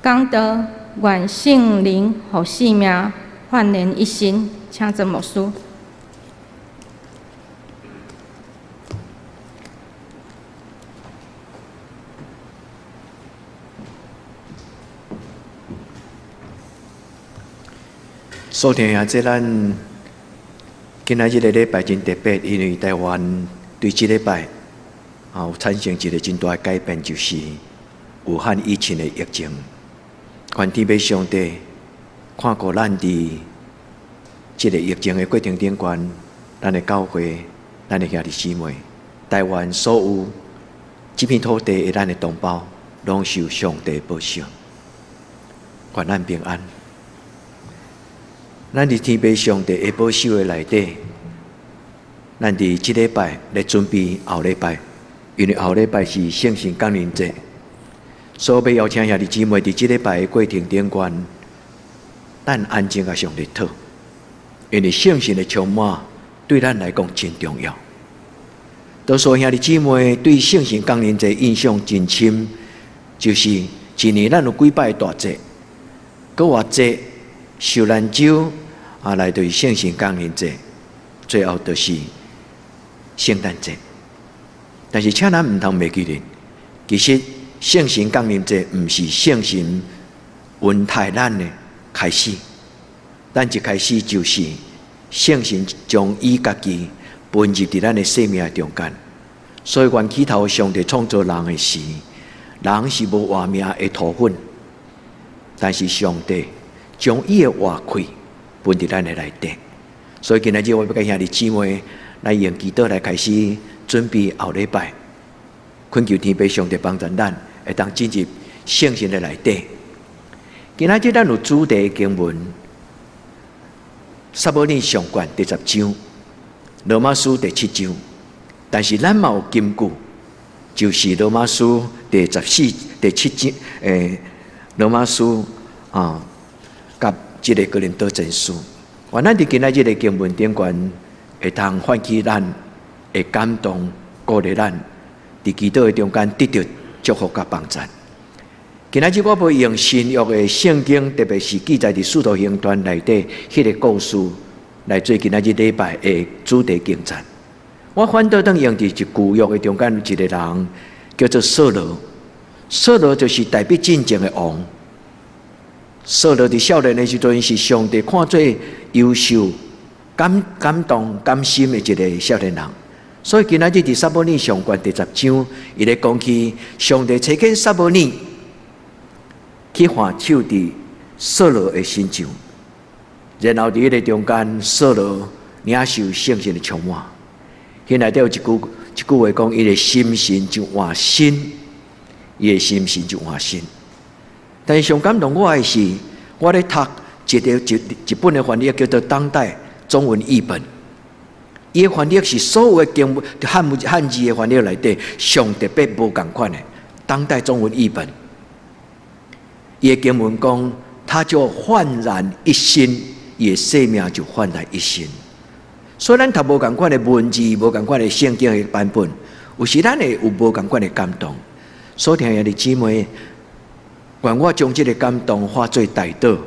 功德愿圣灵互生命焕然一新，请曾牧师。所听下，这咱今仔日的礼拜真特别，因为台湾对这礼拜有产生一个真大的改变，就是武汉疫情的疫情。愿天父上帝看顾咱伫这个疫情的过程顶端，咱的教会、咱的兄弟姊妹，台湾所有这片土地的咱的同胞，拢受上帝保佑，愿咱平安。咱伫天父上帝的保守的内底，咱伫即礼拜来准备后礼拜，因为后礼拜是圣神降临节，所以要邀请兄弟姊妹伫即礼拜的过程顶端，咱安静甲上帝讨，因为圣神的充满对咱来讲真重要。多数兄弟姊妹对圣神降临节印象真深，就是一年咱有几摆大节，搁偌节受难周。来对圣神降临节，最后就是圣诞节。但是，请咱唔通袂记咧，其实圣神降临节唔是圣神恩待咱的开始，咱一开始就是圣神将伊家己分入伫咱的生命中间。所以，原起头上帝创造人的时，人是无活命的土粉，但是上帝将伊的活气分伫咱的内底，所以今仔日我要甲兄弟姊妹来用祈祷来开始准备后礼拜，恳求天父上帝帮助咱，会当进入圣神的内底。今仔日咱有主题经文，撒母耳上卷第10章，罗马书第7章，但是咱嘛有金句，就是罗马书第7章，罗马书甲这个哥林多前书，咱伫今仔日的经文顶端，会通唤起咱会感动，鼓励咱伫祈祷的中间得到祝福甲帮助。今仔日我要用新约的圣经，特别是记载伫使徒行传内底迄个故事，来做今仔日礼拜的主题经赞。我反倒当用伫一旧约的中间有一个人叫做扫罗，扫罗就是代表真正的王。扫罗伫少年的时阵，是上帝看做优秀、感动、甘心的一个少年人。所以今仔日伫撒母耳上卷第10章，伊咧讲起上帝差遣撒母耳去换手伫扫罗的身上，然后伫迄个中间，扫罗领受圣神的充满。现内底有一句话讲，伊的心神就换新，伊的心神就换新。但是上感动我的是，我咧读一本的翻译叫做当代中文译本。伊的翻译是所有的经文汉字的翻译内底上特别无共款的当代中文译本。伊的经文讲，他就焕然一新，伊的生命就焕然一新。虽然读无共款的文字，无共款的圣经的版本，有时咱会有无共款的感动。所听兄弟姊妹。愿我将这个感动化作代祷，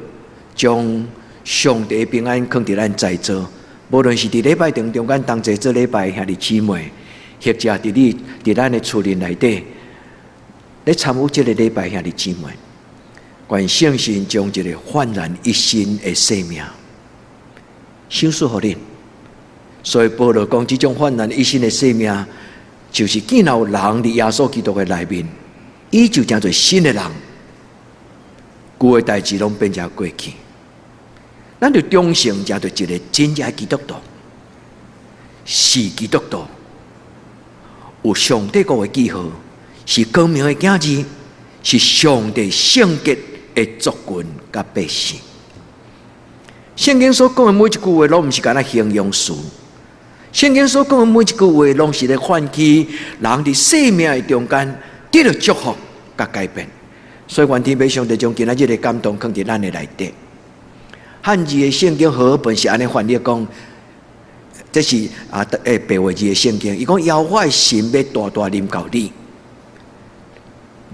将上帝的平安放伫咱在座。无论是伫礼拜中间同齐做礼拜兄弟姊妹，或者伫咱的厝内底，咧参与这个礼拜兄弟姊妹，愿圣神将这个焕然一新的生命赏赐互恁。所以保罗讲，这种焕然一新的生命，就是见到人伫耶稣基督的内面，伊就叫做新的人。旧的代志拢变成过去，咱就忠诚，才对一个真正的基督徒，是基督徒，有上帝国的记号，是光明的子子，是上帝圣洁的族群甲百姓。圣经所讲的每一句话，拢毋是干那形容词。圣经所讲的每一句话，拢是咧唤起人伫生命的中间得到祝福甲改变。所以，愿天父上帝将今仔日的感动放伫咱的内底。汉字的圣经和合本是安尼翻译讲，这是白话字的圣经。伊讲，妖怪神要大大临到你，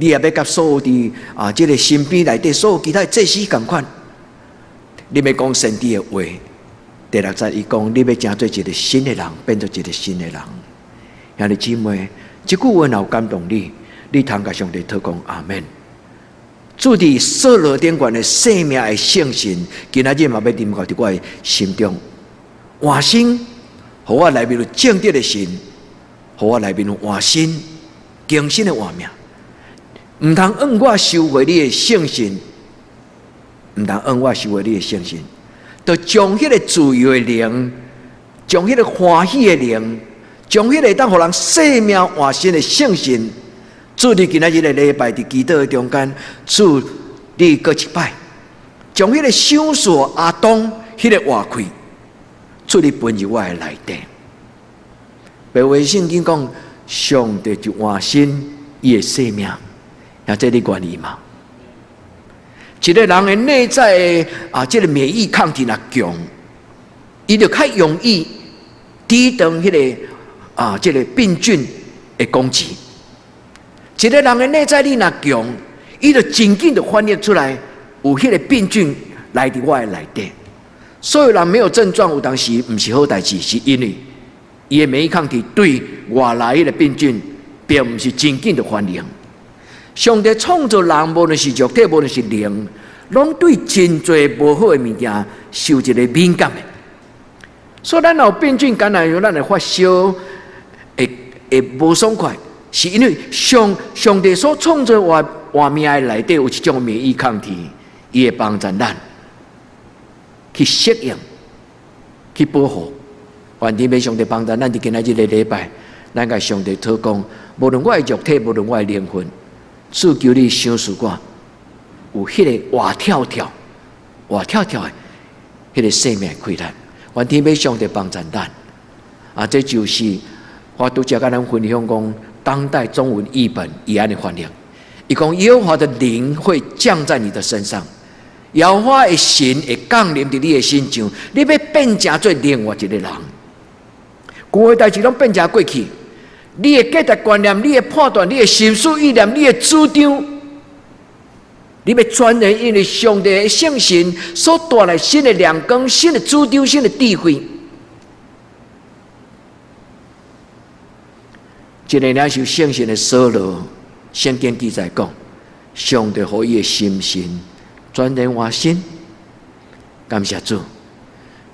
你也要甲所有的这个身边内底所有其他祭司同款，你要讲神的话。第6节伊讲，你要成做一个新的人，变做一个新的人。兄弟姊妹，这句话有感动你，你通甲上帝祷讲阿们。主伫所罗顶悬的生命的圣神，今仔日嘛要临到伫我的心中，换新，互我内面有正直的心，互我内面有换新、更新的换命。唔通按我收回你的圣神，唔通按我收回你的圣神。就将迄个自由的灵，将迄个欢喜的灵，将迄个当互人生命换新的圣神，主你今仔日的礼拜伫祈祷的中间，主你搁一摆，将迄个小数阿当迄个换开，主你分入我的内底。白话圣经讲，上帝就换新伊的生命，那这你愿意吗？一个人的内在这个免疫抗体若强，伊就较容易抵挡迄个这个病菌的攻击。一个人的内在力若强，伊就真紧就翻译出来有迄个病菌来伫我的内底。所有人没有症状，有当时毋是好代志，是因为伊的免疫抗体对外来迄个病菌，并毋是真紧就反应。上帝创造人，无论是肉体，无论是灵，拢对真侪无好的物件受一个敏感的。所以咱有病菌感染，咱的发烧会无爽快，是因为上帝所创造活命的内底有一种免疫抗体，伊会帮助咱去适应、去保护。愿天要上帝帮助咱伫今仔日的礼拜，咱甲上帝祷告，无论我的肉体，无论我的灵魂。主求你想使我有迄个活跳跳的迄个生命开展，愿天要上帝帮助咱。这就是我拄则甲咱分享讲，当代中文译本伊安尼翻译，伊讲耶和华的灵会降在你的身上，耶和华的神会降临伫你的心上，你要变成做另外一个人。过去代志拢变成过去。你的价值观念，你的判断，你的心思意念，你的主张，你要全然因为上帝的圣神所带来新的亮光、新的主张、新的智慧。一个领受圣神的所罗，圣经记载讲，上帝互伊的心神全然换新。感谢主，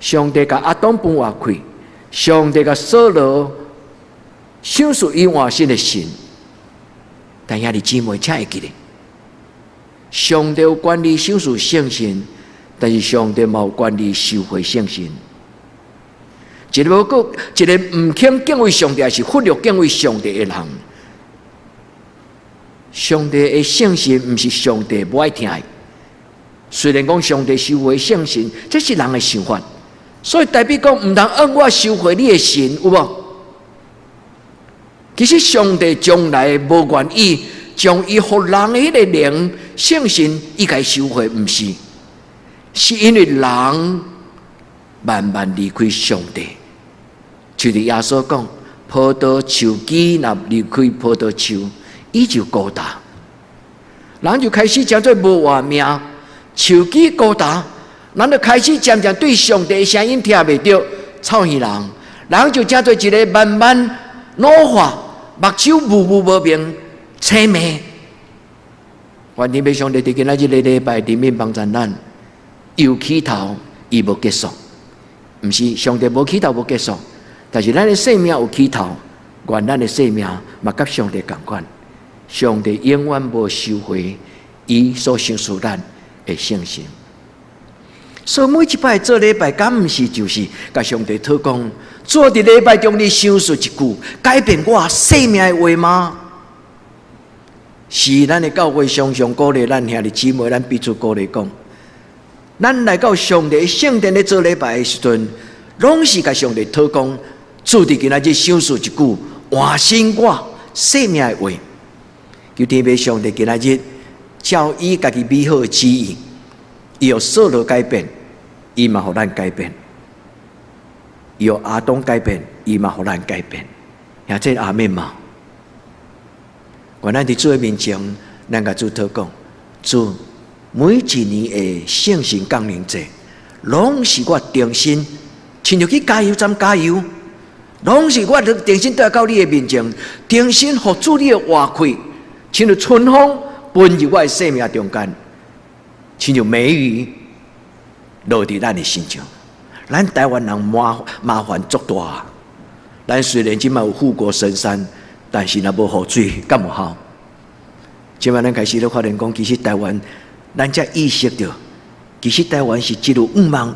上帝甲亚当分换开，上帝甲所罗。享受伊换新的神，但兄弟姊妹，请会记咧，上帝有管理享受圣神，但是上帝嘛有管理收回圣神。一个唔肯敬畏上帝，还是忽略敬畏上帝的人，上帝的圣神唔是上帝不爱听的。虽然讲上帝收回圣神，这是人的想法，所以代表讲唔通按我收回你的神，有无？其实上帝从来无愿意将伊互人的迄个灵圣神伊该收回，毋是，是因为人慢慢离开上帝。就如耶稣讲，葡萄树枝若离开葡萄树，伊就孤单，人就开始叫做无活命。树枝孤单，人就开始渐渐对上帝的声音听袂到，臭耳人，人就叫做一个慢慢老化。目睭无明，青眉。愿天要上帝伫今仔日的礼拜里面帮助咱，有起头，伊无结束。毋是上帝无起头无结束，但是咱的生命有起头，愿咱的生命嘛甲上帝共款。上帝永远无收回伊所享受咱的圣神。所以每一摆做礼拜，敢毋是就是甲上帝讨讲，主伫礼拜中你想述一句改变我生命的话吗？是咱的教会常常鼓励咱兄弟姊妹，咱彼此鼓励讲，咱来到上帝圣殿咧做礼拜的时阵，拢是甲上帝讨讲，主伫今仔日想述一句换新我生命的话。求天父上帝今仔日照伊家己美好的旨意，伊有所有改变。伊嘛，互咱改变；由亚当改变，伊嘛，互咱改变。也这阿们嘛，愿咱伫主的面前，咱甲主祷讲，主每一年的圣神降临节，拢是我定心，亲像去加油站加油，拢是我定心带到你的面前，定心互主你的话开，亲像春风奔入我的生命中间，亲像梅雨落伫咱的心上。咱台湾人麻烦足大，咱虽然即摆有富国深山，但是若无雨水，敢有效？即摆咱开始咧发现讲，其实台湾咱才意识到，其实台湾是一路五忙，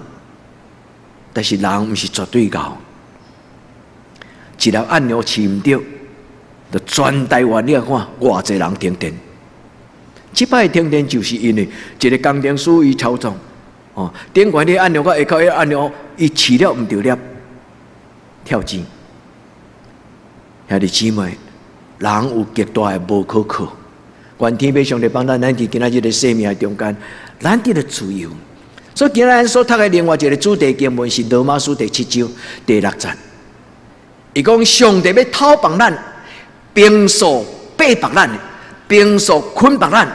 但是人毋是绝对高。一粒按钮饲毋着，就全台湾你看偌济人停电。即摆停电就是因为一个工程师伊操纵。顶悬你按钮，甲下口迄按钮，伊饲了毋着了，跳机。兄弟姊妹，人有极大的无可靠。愿天父上帝帮咱伫今仔日的生命中间，咱得了自由。所以今仔咱所读的另外一个主题经文是罗马书第7章第6节。伊讲上帝要讨帮咱，并所背绑咱，并所捆绑咱。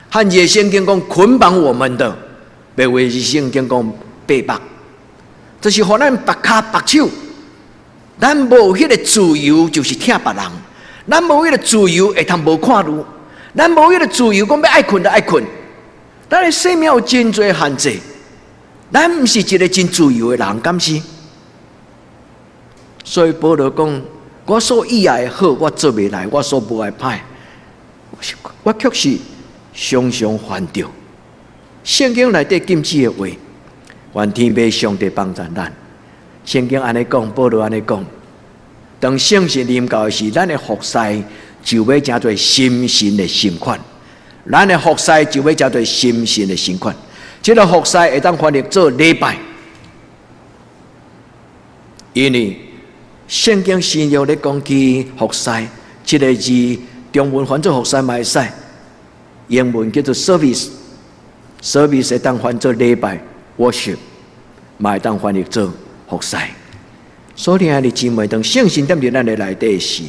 汉字圣经讲捆绑我们的。白话是圣经讲背绑，就是互咱绑脚绑手，咱无迄个自由，就是疼别人；咱无迄个自由，会通无看路；咱无迄个自由，讲要爱困就爱困。咱的生命有真侪限制，咱毋是一个真自由的人，敢是？所以保罗讲：我所以爱的好，我做袂来；我所无爱歹，我却是常常犯着。圣经内底禁止的话，愿天父上帝帮助咱。圣经安尼讲，保罗安尼讲：当圣神临到的时，咱的服侍就要叫做心神的心款。咱的服侍就要叫做心神的心款。这个服侍会当翻译做礼拜，因为圣经新约咧讲起服侍，这个字中文翻做服侍嘛会使，英文叫做 service。service 会当翻做礼拜 worship， 嘛会当翻译做服侍。所以兄弟姊妹，当圣神踮伫咱的内底时，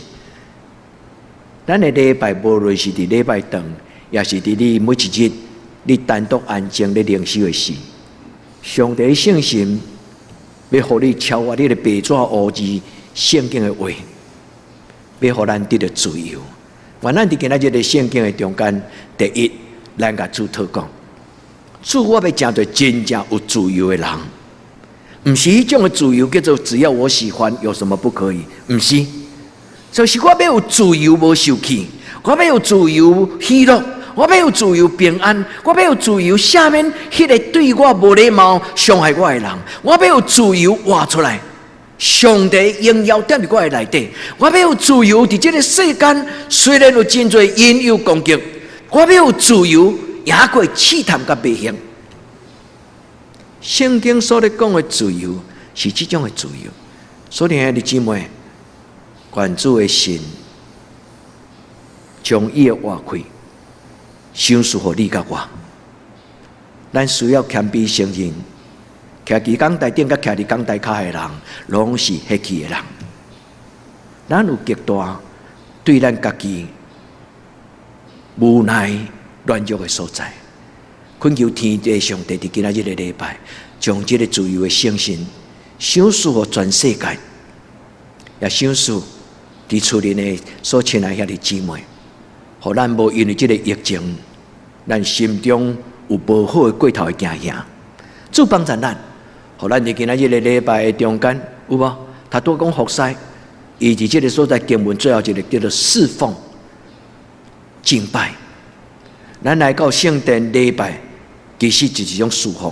咱的礼拜无论是伫礼拜堂，也是伫你每一日你单独安静咧灵修的时，上帝圣神要互你超越你的白纸黑字圣经的话，要互咱得到自由。愿咱伫今仔日的圣经的中间，第一，咱甲主祷讲。主，我要成做真正有自由的人，毋是迄种的自由叫做只要我喜欢，有什么不可以？毋是，就是我要有自由无受气，我要有自由喜乐，我要有自由平安，我要有自由下面迄个对我无礼貌、伤害我的人，我要有自由活出来。上帝荣耀踮伫我的内底，我要有自由伫这个世间，虽然有真侪因由攻击，我要有自由。也过试探甲危险，圣经所咧讲的自由是这种的自由。所以兄弟姊妹，愿主的神将伊的话开，赏赐互你甲我。咱需要谦卑承认，徛伫讲台顶甲徛伫讲台骹的人，拢是迄气的人。咱有极大对咱家己无奈。软弱的所在，恳求天地上帝伫今仔日的礼拜，将这个自由的圣神赏赐予全世界，也赏赐伫厝里的所亲爱兄弟姊妹，互咱无因为这个疫情，咱心中有无好的过头的惊吓。主帮助咱，互咱伫今仔日的礼拜的中间，有无？他多讲服侍，以及这个所在经文最后一个叫做侍奉、敬拜。咱来到圣殿礼拜，其实就是一种侍奉，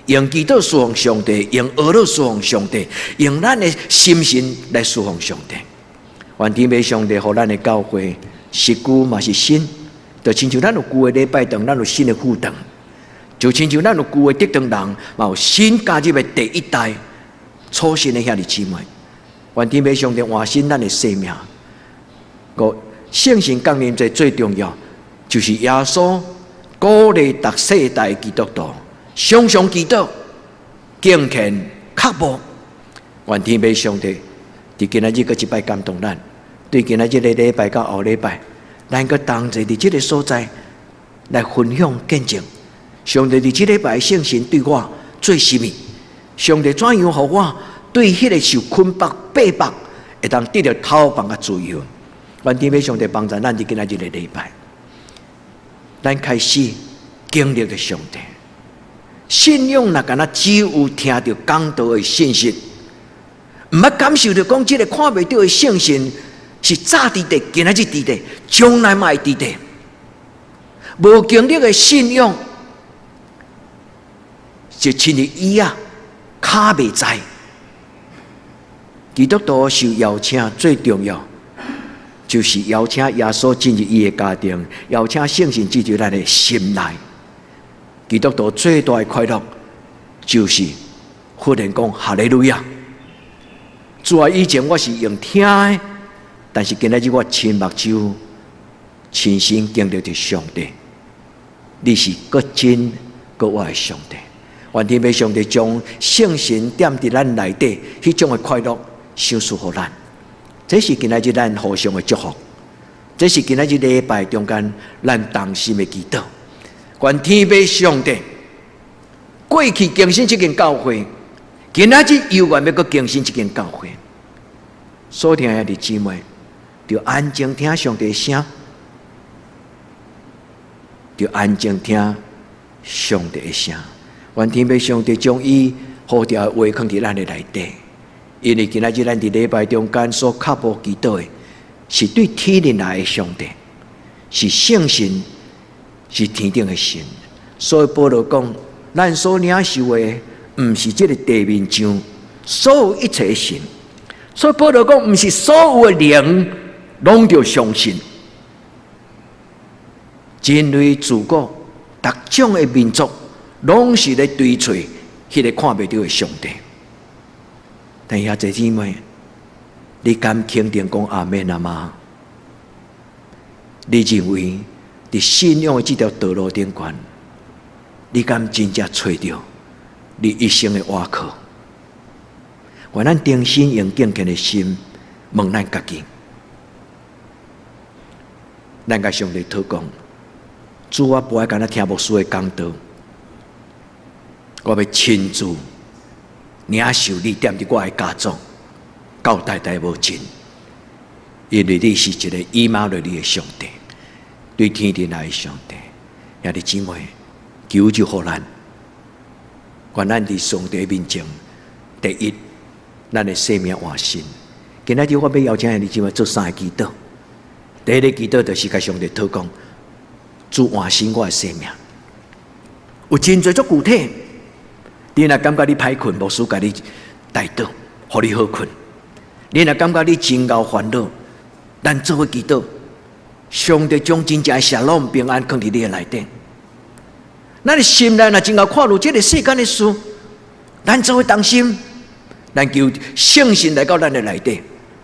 用祈祷侍奉上帝，用俄罗侍奉上帝，用咱的心神来侍奉上帝。愿天父上帝，互咱的教会是旧嘛是新，就亲像咱有旧的礼拜堂，咱有新的副堂，就亲像咱有旧的德堂人，嘛有新加入的第一代初信的兄弟姊妹。愿天父上帝换新咱的生命。圣神降临节最重要。就是耶稣鼓励逐世代基督徒常常祈祷、敬虔、刻薄。愿天父上帝伫今仔日搁一摆感动咱，对今仔日的礼拜到后礼拜，咱个同齐伫这个所在来分享见证。上帝伫这礼拜圣神对我做什么？上帝怎样予我对迄个受捆绑、背绑，会当得到逃亡的自由？愿天父上帝帮助咱伫今仔日的礼拜，咱开始经历着上帝。信仰若敢若只有听到讲道的信息，毋捌感受到讲这个看袂到的圣神是早伫地，今仔日伫地，将来嘛会伫地。无经历的信仰，就亲像椅啊，骹袂在。基督徒受邀请最重要，就是邀请耶稣进入伊的家庭，邀请圣神进入咱的心内。基督徒最大的快乐，就是忽然讲哈利路亚。主啊，以前我是用听的，但是今仔日我亲目睭、亲身经历着上帝。你是搁真搁活的上帝。愿天父上帝将圣神点伫咱内底，迄种的快乐赏赐予咱。这是今仔日咱互相的祝福。这是今仔日礼拜中间咱同心的祈祷。愿天父上帝过去更新这间教会，今仔日又愿要搁更新这间教会。所听的弟兄姊妹，就安静听上帝的声，就安静听上帝的声。愿天父上帝将伊好调的话放伫咱的内底，因为今仔日咱伫礼拜中间所脚步祈祷的，是对天灵来的上帝，是圣神。是天顶的神，所以保罗讲，咱所领受的，毋是这个地面上所有一切的神。所以保罗讲，毋是所有的灵拢着相信。人类自古各种的民族，拢是咧追找迄个看袂到的上帝。但遐这姊妹，你敢肯定讲阿门啊吗？你认为？伫信仰的这条道路顶端，你敢真正找到你一生的依靠？愿咱定心用敬虔的心问咱家己，咱甲上帝祷告：主，我不爱干那听牧师的讲道，我要亲自领受你踮伫我的家中，到代代无尽，因为你是一个以马内利的上帝。对天地来的上帝，兄弟姊妹，求就互咱，愿咱伫上帝面前，第一，咱的生命换新。今仔日我要邀请兄弟姊妹做三个祈祷。第一个祈祷就是甲上帝祷告，主换新我的生命。有真侪足具体，你若感觉你歹困，牧师甲你带导，互你好困。你若感觉你真熬烦恼，咱做伙祈祷。上帝将真正的喜乐平安放伫你的内底。咱的心内若真够看入这个世间的事，咱做伙同心，咱求圣神来到咱的内底，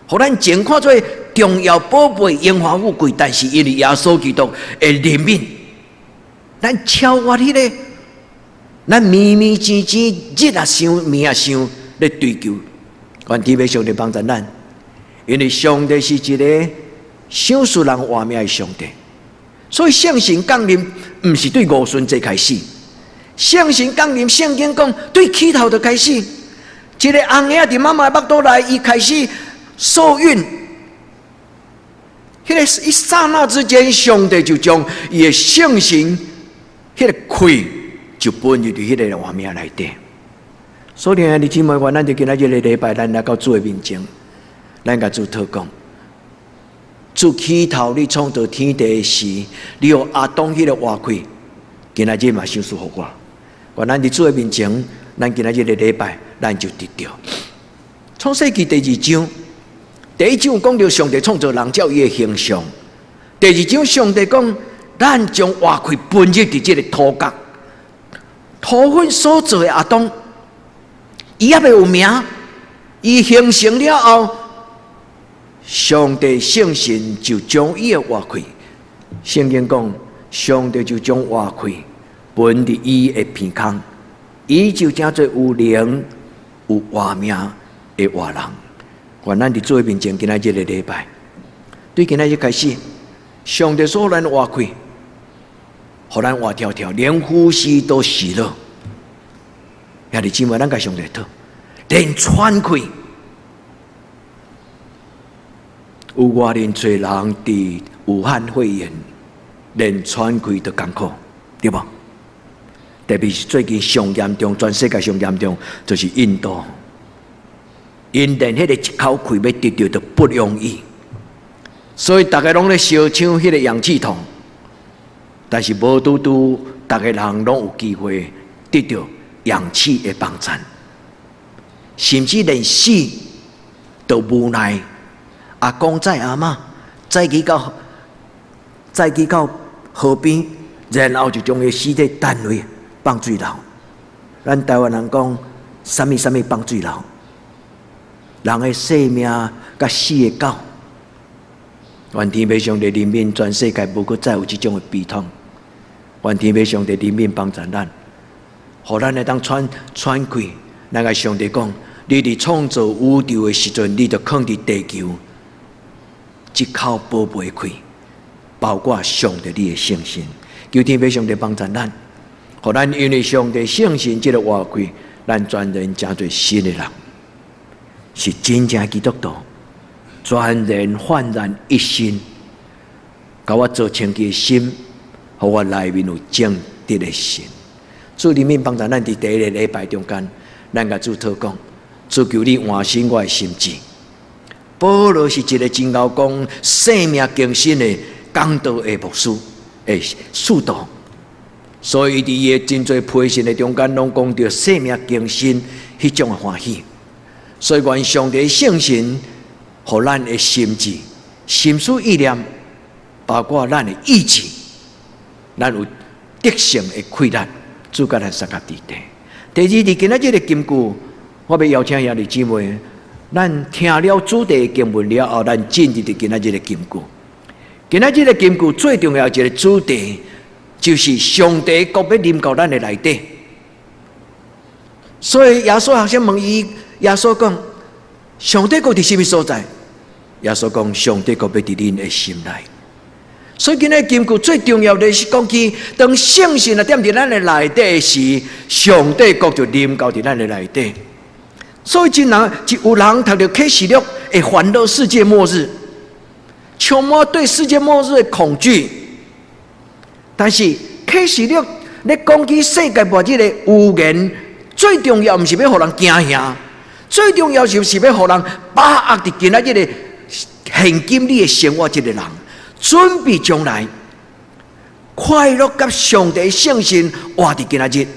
互咱前看做重要宝贝、荣华富贵，但是因为耶稣基督的怜悯，咱超越迄个，咱迷迷糊糊、日也想、暝也想咧追求。愿天父上帝帮助咱，因为上帝是一个赏赐人活命的上帝，所以圣神降临毋是对五旬节开始，圣神降临圣经讲对起头就开始。一个红仔伫妈妈的腹肚内，伊开始受孕，迄个一刹那之间，上帝就将伊的圣神迄个气就分入伫迄个活命内底。所以兄弟姊妹，愿咱就今仔日的礼拜，咱来到主的面前，咱甲主祷告。自起头你创造天地时，你有亚当迄个活气，今仔日嘛赏赐互我。愿咱伫主的面前，咱今仔日的礼拜，咱就得着。创世纪第2章，第1章讲到上帝创造人照伊的形象，第2章上帝讲，咱将活气分入伫这个土角，土粉所做的亚当，伊还未有名，伊形成了后。上帝圣神就将伊的活气，圣经讲，上帝就将活气分伫伊的鼻孔，伊就正做有灵有活命的活人。愿咱伫主的面前，今仔日的礼拜，对今仔日开始，上帝所咱活开，互咱活跳跳，连呼吸都喜乐。兄弟姊妹，咱甲上帝讨，连喘气。有偌尼侪人伫武汉肺炎，连喘气都艰苦，对无？特别是最近上严重，全世界上严重，就是印度。因连迄个一口气要得到都不容易，所以大家拢咧烧抢迄个氧气筒，但是无拄拄，大家人拢有机会得到氧气的帮衬，甚至连死都无奈。阿公载阿嬷载去到河边，然后就将伊尸体弹落放水流。咱台湾人讲，什么放水流？人的生命甲死的狗，愿天父上帝怜悯全世界，无搁再有这种的悲痛。愿天父上帝怜悯帮助咱，互咱会当喘气。咱甲上帝讲，你伫创造宇宙的时阵，你就放伫地球，一口宝贝开，包括上帝你的圣心。求天父上帝帮助咱，互咱因为上帝圣心这个活开，咱全然成做新的人。是真正基督徒，全然焕然一新，甲我做清洁的心，互我内面有正直的心。主里面帮助咱伫第一个礼拜中间，咱甲主祷讲，主求你换新我的心智。保罗是一个真够讲生命更新的讲道的牧师，使徒，所以伫伊的真侪培训的中间，拢讲到生命更新迄种的欢喜。所以，愿上帝圣神，互咱的心智、心思意念，包括咱的意志，咱有得胜的气力，主甲咱三甲伫地。第二，伫今仔日的金句，我要邀请兄弟姊妹，咱听了主题的经文了后，咱进入伫今仔日的金句。今仔日的金句最重要一个主题，就是上帝国要临到咱的内底。所以，耶稣学生问伊。耶稣讲：“上帝国伫什么所在？”耶稣讲：“上帝国要伫恁的心内。”所以今日金句最重要的是讲起，当圣神啊踮伫咱的内底时，上帝国就临到伫咱的内底。所以有人读到启示录会烦恼世界末日，充满对世界末日的恐惧。但是启示录咧讲起世界末日的预言，最重要毋是要互人惊吓。最重要就是要互人把握伫今仔日的现今你的生活，这个人准备将来快乐甲上帝圣神活伫今仔日。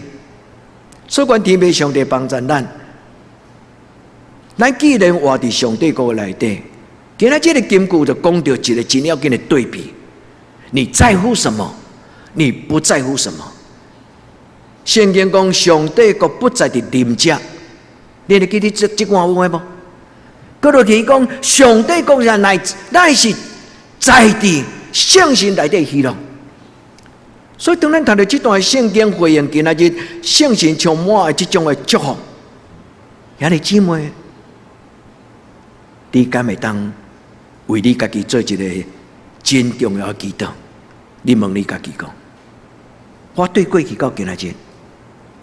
所以，愿天父上帝帮助咱。咱既然活伫上帝国内底，今仔日的金句就讲到一个真要紧的对比：你在乎什么？你不在乎什么？圣经讲，上帝国不在伫临遮。你记得这段有诶无？哥罗提讲，上帝国乃是在地圣神内底喜乐。所以当咱读到这段圣经回应今仔日圣神充满的这种的祝福，兄弟姊妹，你敢会当为你家己做一个真重要的祈祷？你问你家己讲，我对过去到今仔日，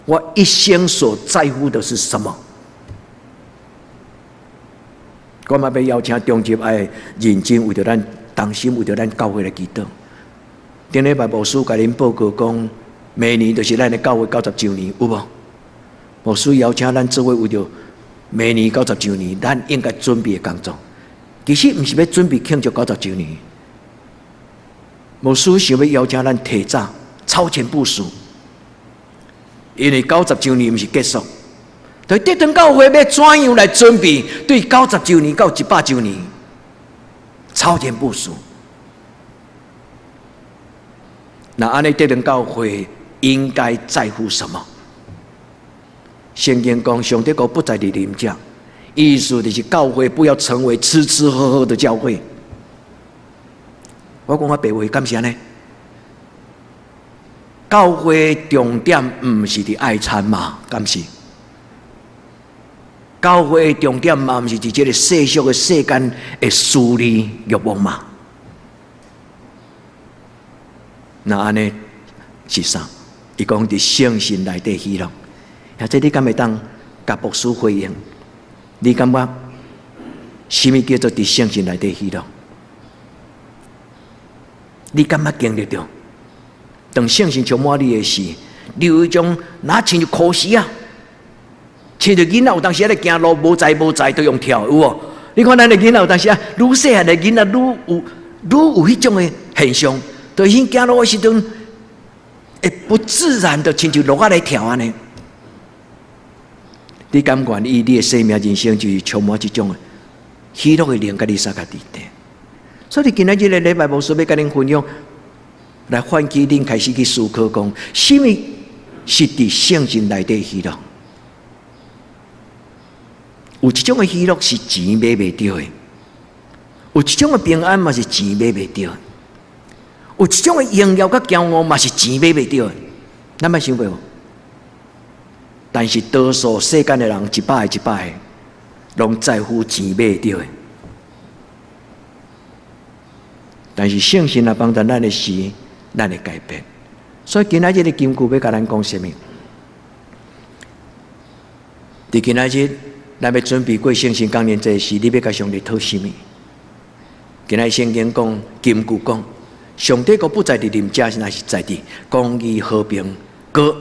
我一生所在乎的是什么？我嘛要邀请中集爱认真为着咱同心，为着咱教会来祈祷。顶礼拜牧师甲恁报告讲，明年就是咱的教会90周年，有无？牧师邀请咱做伙为着明年90周年，咱应该准备的工作，其实毋是要准备庆祝90周年。牧师想要邀请咱提早超前部署，因为90周年毋是结束。对，德堂教会要怎样来准备对90周年到100周年超前部署？那安尼德堂教会应该在乎什么？圣经讲，上帝国不在伫临遮，意思就是教会不要成为吃吃喝喝的教会。我讲我白话，敢是安尼？教会重点毋是伫爱餐嘛，敢是？教会的重点嘛，毋是伫这个世俗的世间的私利欲望嘛。那安尼是啥？伊讲伫圣心内底喜乐。或者你敢会当甲牧师回应？你感觉什么叫做伫圣心内底喜乐？你感觉经历到？当圣心充满你的时，你有一种哪亲像苦死啊！亲像囡仔有当时咧行路无在都用跳，有无？你看咱的囡仔有当时啊，愈细汉的囡仔愈有迄种的现象，就因行路的时阵，会不自然的亲像落下来跳安尼。你感觉你的生命人生就是充满这种的喜乐的灵，甲你撒家己的。所以今仔日的礼拜牧师要甲恁分享，来唤起恁开始去思考讲，什么是伫圣经内底喜乐？有一种的喜乐是钱买袂到的，有一种的平安嘛是钱买袂到的，有一种的荣耀甲骄傲嘛是钱买袂到的。咱捌想过无？但是多数世间的人一摆个，拢在乎钱买到的。但是圣神啊，帮助咱的事，咱会改变。所以今仔日的金句要甲咱讲什么？伫今仔日，咱要准备过圣神纲年这时，你要甲上帝讨什么？今仔圣经讲，金句讲，上帝国不在伫人家，乃是在伫公义、和平、搁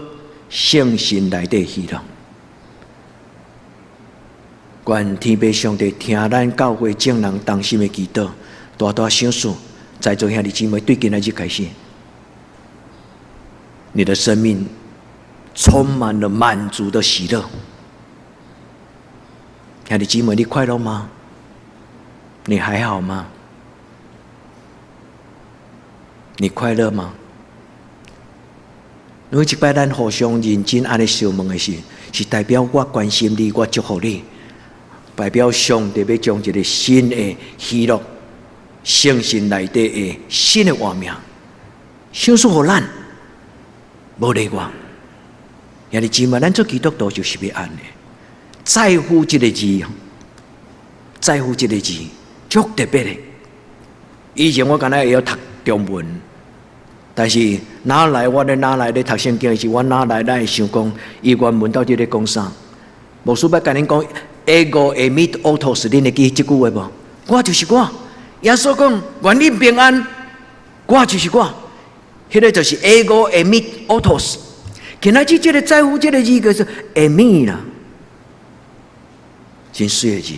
圣神内底喜乐。愿天父上帝听咱教会众人同心的祈祷，大大享受。在座兄弟姊妹，对今仔日开始，你的生命充满了满足的喜乐。兄弟姊妹，你快乐吗？你还好吗？你快乐吗？因为一摆咱互相认真安尼相问的时，是代表我关心你，我祝福你，代表上帝要将一个新的喜乐。圣心内底的新的画面，享受互咱，无例外。兄弟姊妹，咱做基督徒就是要安尼，在乎这个字，在乎这个字，足特别的。以前我敢若会晓读中文，但是哪来我咧读圣经的时，我哪来咱会想讲，伊原文到底咧讲啥？牧师要甲恁讲 ，ego emit autos， 恁会记这句话无？我就是我。耶稣讲：“愿你平安，我就是我。”迄个就是 ego emit autos。今仔日这个在乎这个字叫做 emit 啦，真水的字。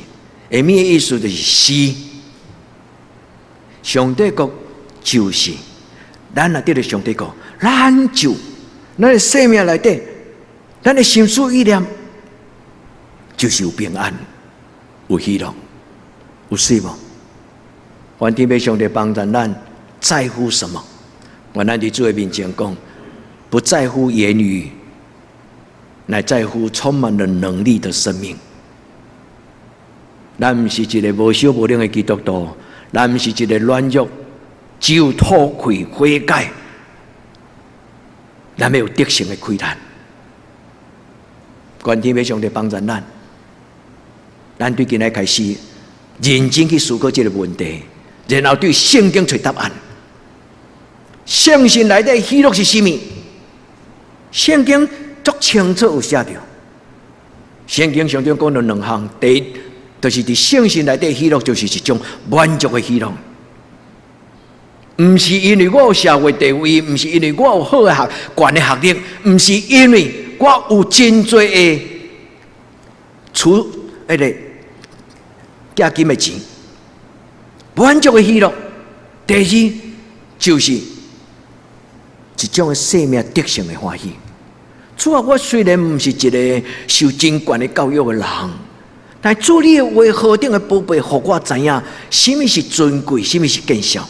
emit 的意思就是是。上帝国就是，咱若得了上帝国，咱就咱的生命内底，咱的心思意念就是有平安，有喜乐，有希望。愿天父上帝帮助咱，在乎什么？愿咱伫主的面前讲，不在乎言语，乃在乎充满了能力的生命。咱不是一个无小无量的基督徒，咱不是一个软弱，只有脱愧悔改，咱要有德行的开展。愿天父上帝帮助咱，咱对今仔开始认真去思考这个问题。然后对圣经找答案。圣经内底喜乐是什么？圣经足清楚有写着。圣经上中讲了两项，第一，就是伫圣经内底喜乐，就是一种满足的喜乐。唔是因为我有社会地位，唔是因为我有好的高的学历，唔是因为我有真多的价金的钱。满足的喜乐，第二就是一种的生命德性的欢喜。主啊，我虽然不是一个受真管的教育的人，但主你的话何等的宝贝，让我知影什么是尊贵，什么是见效。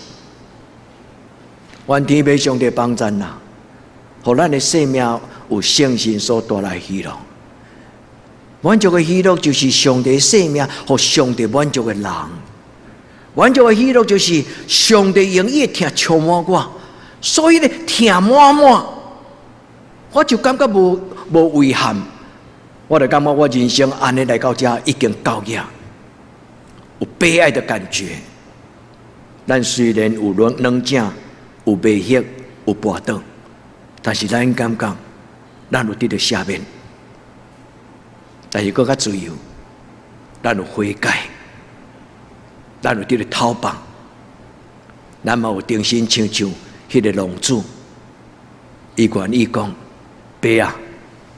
愿天父上帝帮助咱，让咱的生命有圣神所带来喜乐。满足的喜乐就是上帝的生命和上帝满足的人。满足的喜乐就是上帝用伊的疼充满我，所以咧疼满满，我就感觉无遗憾，我就感觉我人生安尼来到这已经够呀，有悲哀的感觉。咱虽然有软正，有白血，有跋倒，但是咱感觉咱有得到赦免，但是更较自由，咱有悔改，咱有得到讨放，咱嘛有重新亲像迄个浪子，伊愿意讲：爸啊，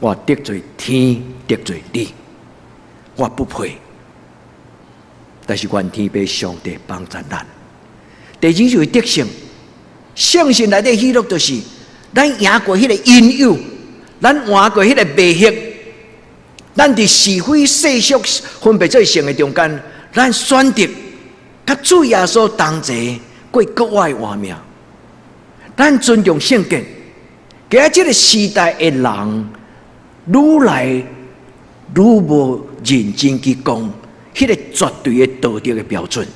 我得罪天，得罪你，我不配。但是愿天父上帝帮助咱。第二就是德性，相信内底喜乐就是咱赢过迄个引诱，咱换过迄个迷惑，咱伫是非世俗分别做成的中间，咱选择甲主耶稣同齐过国外的活命。咱尊重圣经，今仔这个时代的人，愈来愈无认真去讲迄个绝对的道德的标准，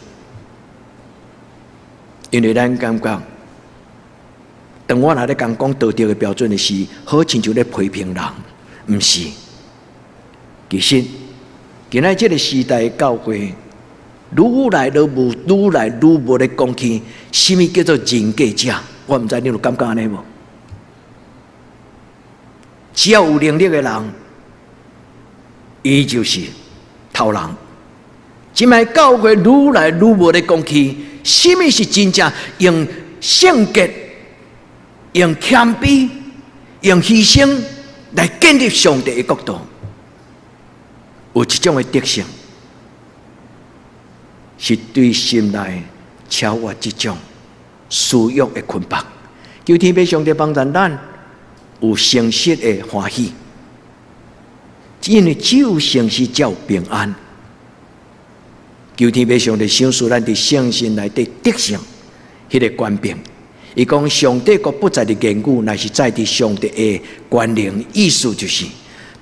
因为咱感觉，当我来咧讲道德的标准的时，好亲像咧批评人，毋是。其实，今仔这个时代的教会，愈来愈无咧讲起什么叫做人格者。我毋知你有感觉安尼无？只要有能力的人，伊就是头人。即摆教会愈来愈无咧讲起，什么是真正用圣洁、用谦卑、用牺牲来建立上帝的国度。有一种的德性，是对心内超越这种私欲的捆绑。求天父上帝帮助咱有诚实的欢喜，因为只有诚实才有平安。求天父上帝赏赐咱伫圣心内底德性迄个官兵。伊讲上帝国不在的言语，乃是在伫上帝的权能。意思就是，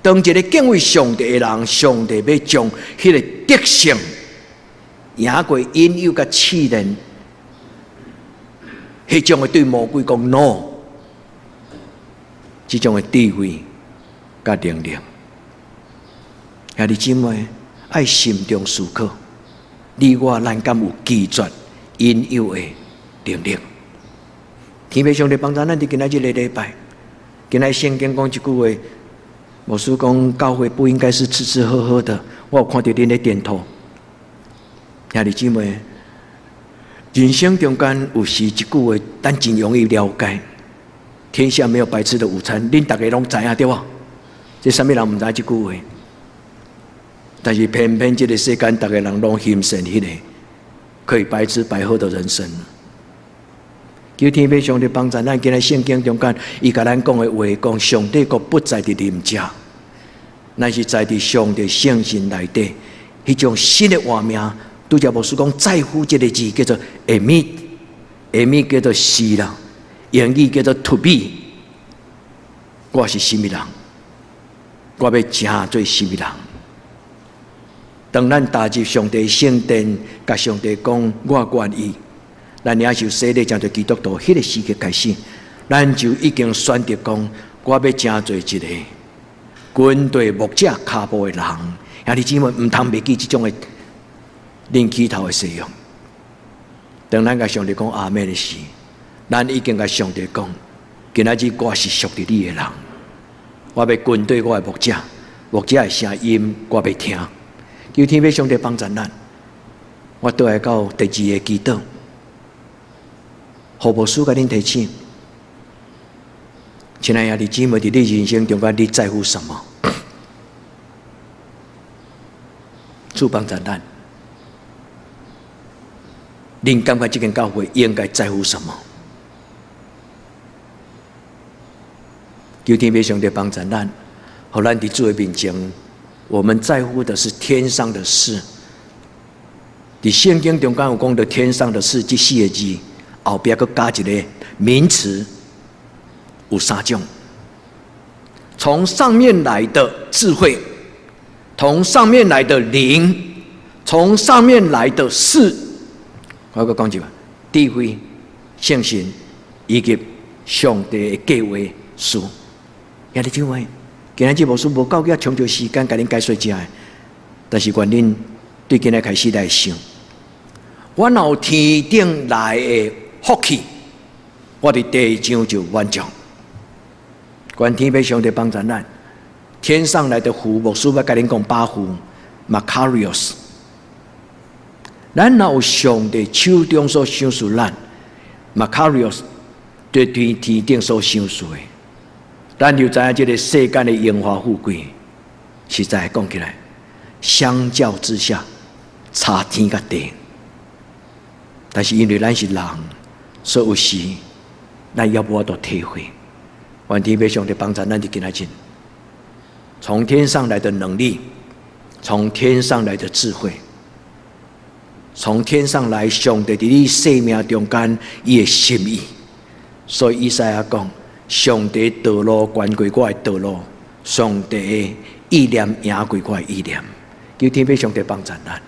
当一个敬畏上帝的人，上帝要将迄个德性赢过引诱甲试炼，迄种的对魔鬼讲 no， 这种的智慧甲能力，兄弟姊妹爱心中思考。你我咱敢有拒绝引诱的能力？天父上帝帮助咱伫今仔日个礼拜，今仔圣经讲一句话，牧师讲教会不应该是吃吃喝喝的。我有看到恁咧点头，兄弟姊妹，人生中间有时一句话，咱真容易了解。天下没有白吃的午餐，恁大家拢知影对吧？这什么人唔知这句话？但是偏偏这个世间，大家人拢欣赏迄个可以白吃白喝的人生。求天父上帝帮助咱，今日圣经中间，伊甲咱讲的话，讲上帝国不在伫人家，乃是在伫上帝圣心内底，迄种新的画面。拄则牧师讲，在乎这个字叫做 admit 叫做是啦，英语叫做 to be。我是什么人？我要成做什么人？当咱踏入上帝圣殿，甲上帝讲我愿意，咱领受洗礼，成做基督徒，迄个时刻开始，咱就已经选择讲，我要成做一个军队牧者骹步的人。兄弟姊妹，唔通袂记这种的恁起头的使用。当咱甲上帝讲阿门的时，咱已经甲上帝讲，今仔日我是属于你的人，我要军队我的牧者，牧者的声音我要听。求天父上帝帮助咱，我倒来到第二个祈祷，何牧师甲恁提醒，亲爱的姊妹，伫你人生中间，你在乎什么？主帮助咱，恁感觉这间教会应该在乎什么？求天父上帝帮助咱，互咱伫主的面前。我们在乎的是天上的事。伫圣经中间有讲到天上的事，这四个字后边佫加一个名词，有三种：从上面来的智慧，从上面来的灵，从上面来的事。我佫讲一句：智慧、信心以及上帝的计划书。兄弟姊妹。今日这牧师无够格长久时间，甲恁解说这个，但是愿恁对今日开始来想，我有天顶来的福气，我伫第一章就完成。愿天父上帝帮助咱，天上来的父牧师要甲恁讲把父 Makarios。咱若有上帝手中所想事咱 Makarios 对天顶所想事的，咱就知影这个世间的荣华富贵，实在讲起来，相较之下差天甲地。但是因为咱是人，所以有时咱要无法度体会。愿天父上帝帮助咱，就今仔日，从天上来的能力，从天上来的智慧，从天上来上帝伫你生命中间伊的心意。所以以赛亚讲，上帝道路悬过我的道路，上帝的意念赢过我的意念。求天父上帝帮助咱，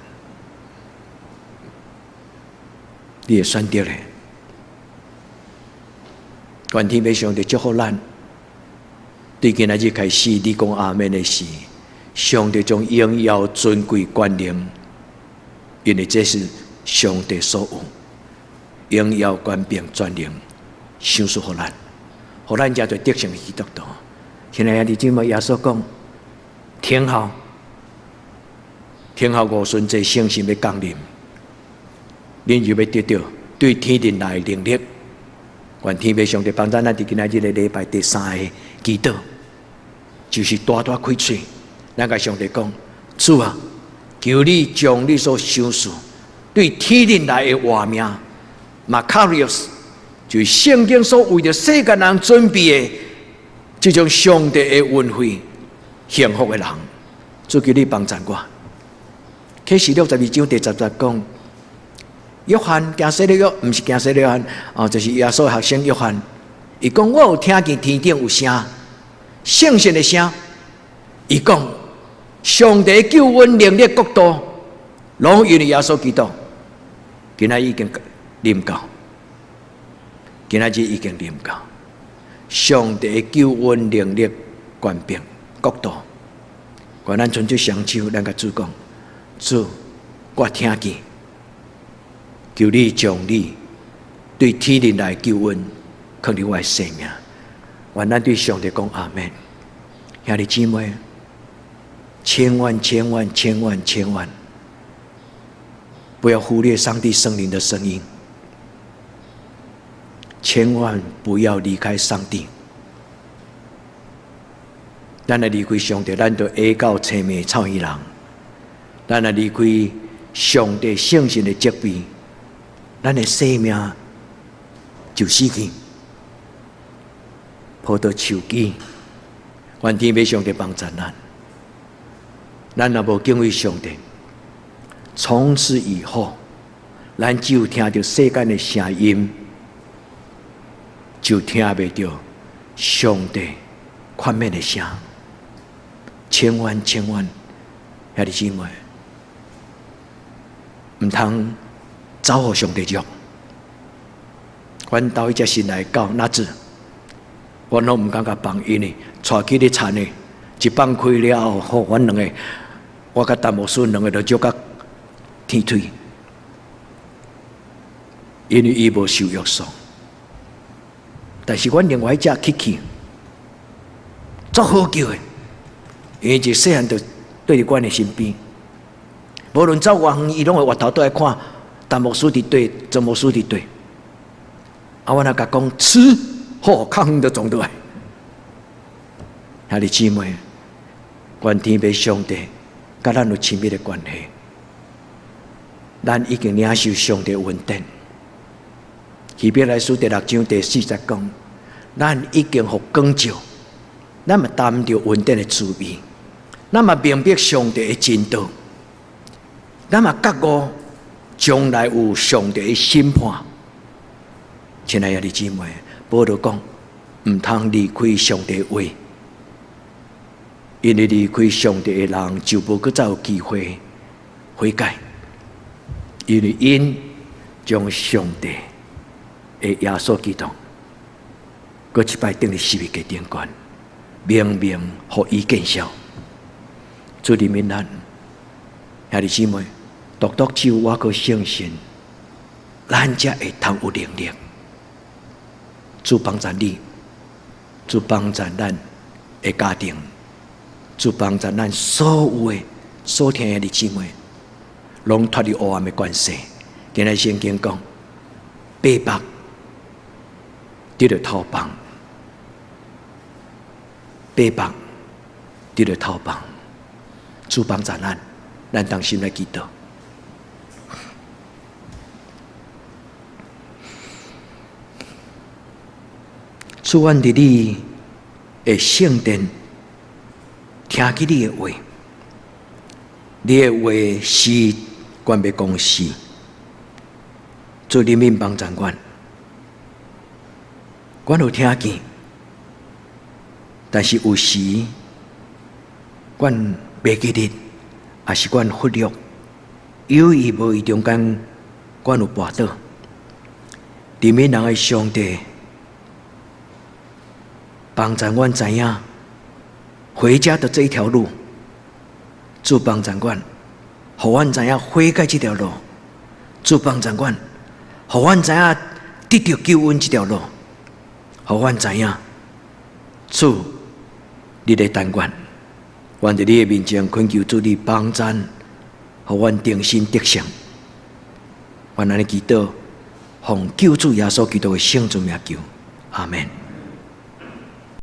你会选择咧。愿天父上帝祝福咱。对今仔日开始，你讲阿们的事，上帝将荣耀、尊贵、冠冕，因为这是上帝所有，荣耀、冠冕、尊荣，赏赐给咱，给咱才对得胜的基督徒。现在你怎么耶稣讲，天后五旬节圣心要降临，恁就要得到对天灵来的能力。愿天父上帝帮助咱，伫今仔日的礼拜第3个祈祷，就是大大开嘴，咱甲上帝讲：主啊，求你将你所想事对天灵来的话名 Makarios， 就是圣经所为着世间人准备的这种上帝的恩惠、幸福的人，主求你帮助我。启示录12章第10节讲。约翰行洗礼约，不是行洗礼约翰，就是耶稣学生约翰。伊讲我有听见天顶有声，圣神的声。伊讲上帝救恩能力国度，拢因为耶稣基督。今仔已经临到，今仔日已经临到。上帝救恩能力冠冕国度，愿咱存着双手，咱甲主讲：主，我听见。求你将你对天灵来救恩，放入我的生命。愿咱对上帝讲阿们。兄弟姊妹，千万不要忽略上帝圣灵的声音，千万不要离开上帝。咱来离开上帝，咱就下到青面草一人；咱来离开上帝圣神的责备。咱的生命就死去，抱到树枝。愿天父上帝帮助咱。咱若无敬畏上帝，从此以后，咱只有听到世间的声音，就听袂到上帝宽免的声。千万，兄弟姊妹，唔通走互上帝约。阮兜一只新来狗那子，阮拢唔敢甲放，因为带去咧田的，一放开了后，阮两个，我甲陈牧师两个就足甲天腿，因为伊无受约束。但是阮另外一只Kiki，足好叫的，因为一细汉就对伫阮的身边，无论走偌远，伊拢会回头倒来看。陈牧师伫对，曾牧师伫对，我那甲讲吃，好较远就撞倒来。兄弟姊妹，愿天父上帝甲咱有亲密的关系，咱已经领受上帝恩典。希伯来书第6章第4节讲，咱已经互光照，咱嘛担着恩典的滋味，咱嘛明白上帝的真道，咱嘛觉悟。将来有上帝的审判，亲爱的姊妹，保罗讲，唔通离开上帝的话，因为离开上帝的人就无再有机会悔改，因为因将上帝的耶稣基督，搁一摆钉伫十字架顶悬，明明互伊见效。主里面咱，兄弟姊妹。独只有我个相信，咱才会通有能力。主帮助你，主帮助咱的家庭，主帮助咱所有的所听的弟兄妹，拢脱离黑暗的关系。今日圣经讲，北北得到透帮，北北得到透帮，主帮助咱当心来祈祷。主，阮伫你的圣殿听见你的话，你的话是阮要讲是，主你免帮助阮，阮有听见，但是有时阮袂记得，也是阮忽略，有意无意中间，阮有跋倒。里面人的上帝帮助阮知影，回家的这一条路，主帮助阮，互阮知影悔改这条路，主帮助阮，互阮知影得到救恩这条路，互阮知影，主你的但愿，阮在你的面前恳求主你帮助，互阮定心得胜。阮安尼祈祷，奉救主耶稣基督的圣主名求，阿门。